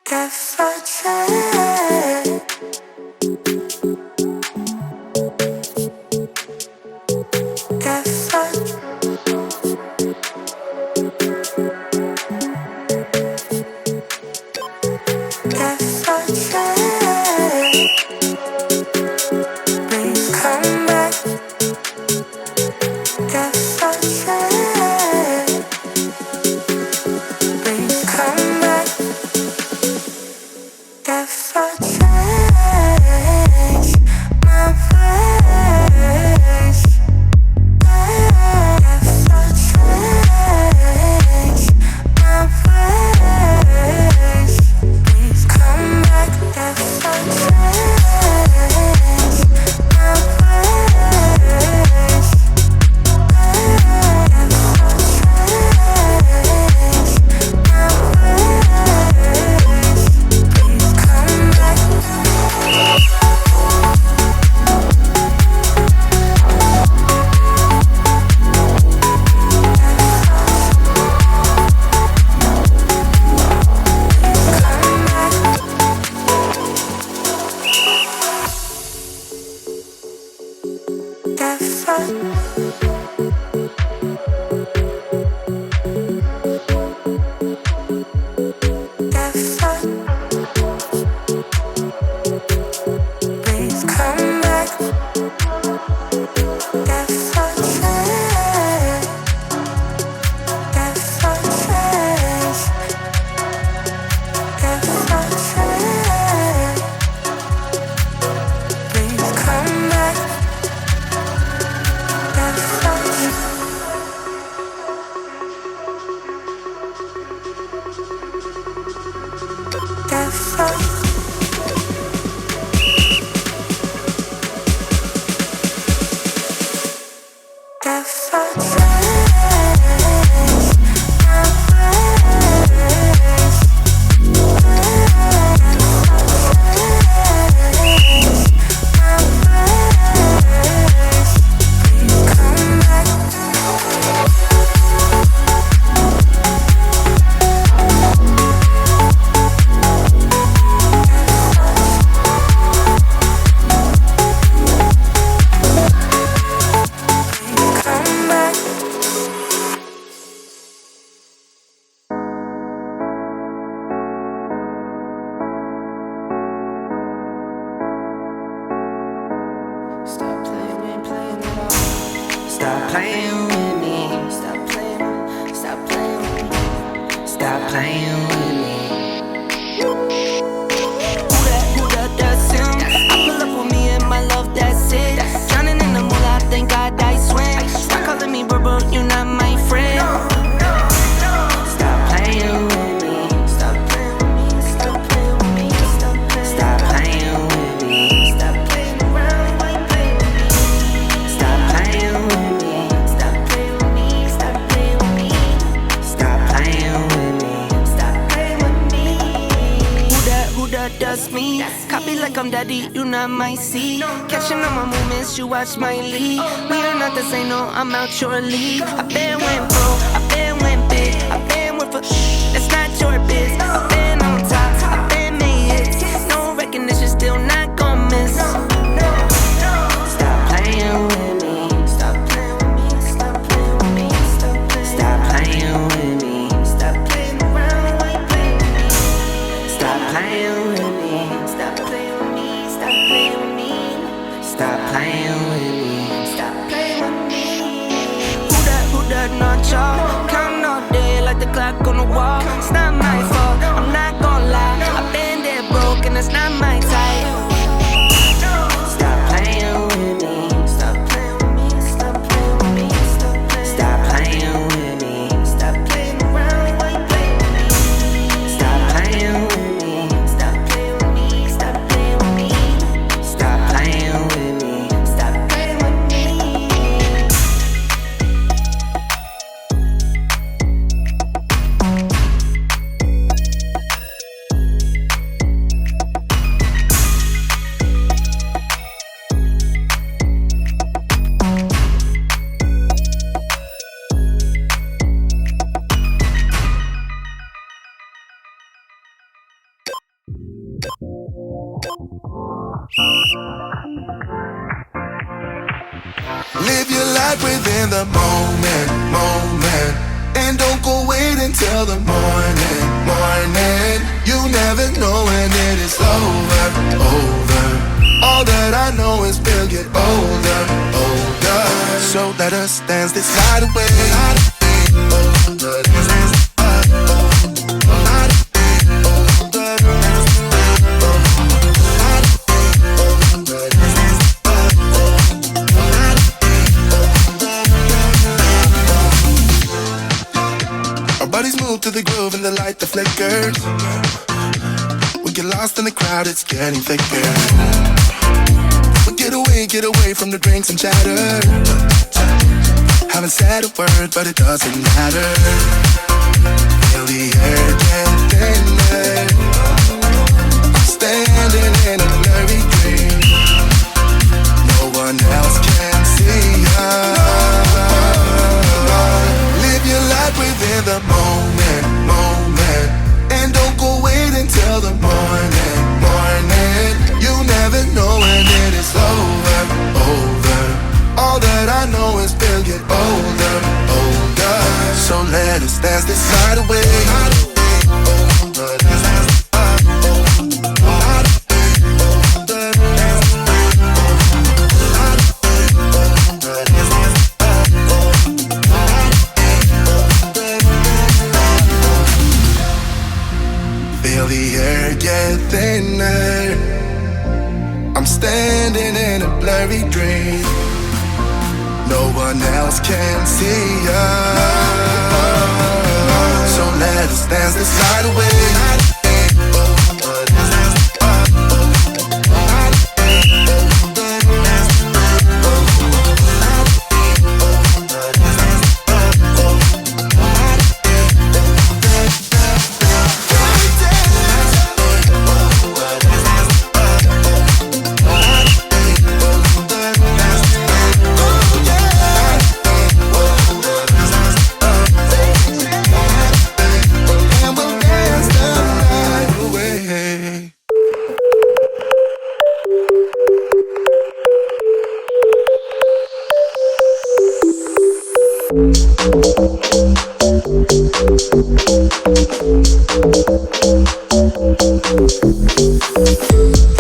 Guess I'd say, guess I, guess I'd say, please come back. Guess I'd say, please come back. Guess I'd change my ways. Guess I'd change my ways. Please come back. Guess I'd change my ways. Guess I'd change my ways. Please come back. Guess I, guess I, please come back. Guess I change. Guess I change. Guess I change. Please come back. Guess I guess I guess I change my ways. Change my ways. Please come back. Come back. Stop playing, we ain't playing at all. Stop playing with me. Stop playing with me. Stop playing with me. Who that, that's him. I pull up with me and my love, that's it. Drowning in the moolah, thank God I swim. Stop calling me bro, you're not my friend. Stop playing with me. Stop playing with me, stop playing with me. Stop playing with me. Stop playing around, why you playing with me? Stop playing with me. Stop playing with me, stop playing with me. Stop playing with me. Stop playing with me. Who that does me? Copy like I'm daddy, you not my seed. Catching all my movements, you watch my lead. We are not the same, no, I'm out your league. I been went pro, I been went big. I been went for that's not your biz. I been on top, I been made hits. No recognition, still not gon' miss. Stop playing with me. Stop playing with me, stop playing with me. Stop playing with me. Stop playing around, why you playing with me? Stop playing with me. Stop playing with me, stop playing with me. Stop playing with me. Stop playing with me. Who that not y'all? Counting all day like the clock on the wall. It's not my fault, I'm not gon' lie. I've been there broke and it's not my type. Stop playing with me. Stop playing with me, stop playing with me. Stop playing with me. Stop playing around, why you playing with me? Stop playing with me. Stop playing with me, stop playing with me. Stop playing with me. Stop playing with me. Live your life within the moment, moment. And don't go wait until the morning, morning. You never know when it is over, over. All that I know is we'll get older, older. So let us dance this night away. Bodies move to the groove and the light that flickers. We get lost in the crowd, it's getting thicker. We get away from the drinks and chatter. Haven't said a word, but it doesn't matter. Feel the air get thinner. I'm standing in a blurry dream. No one else can see us. Live your life within the moment, moment. And don't go wait until the morning, morning. You never know when it is over, over. All that I know is we'll get older, older. So let us dance this night away. Feel the air get thinner. I'm standing in a blurry dream. No one else can see us. So let us dance this night away. Thank you.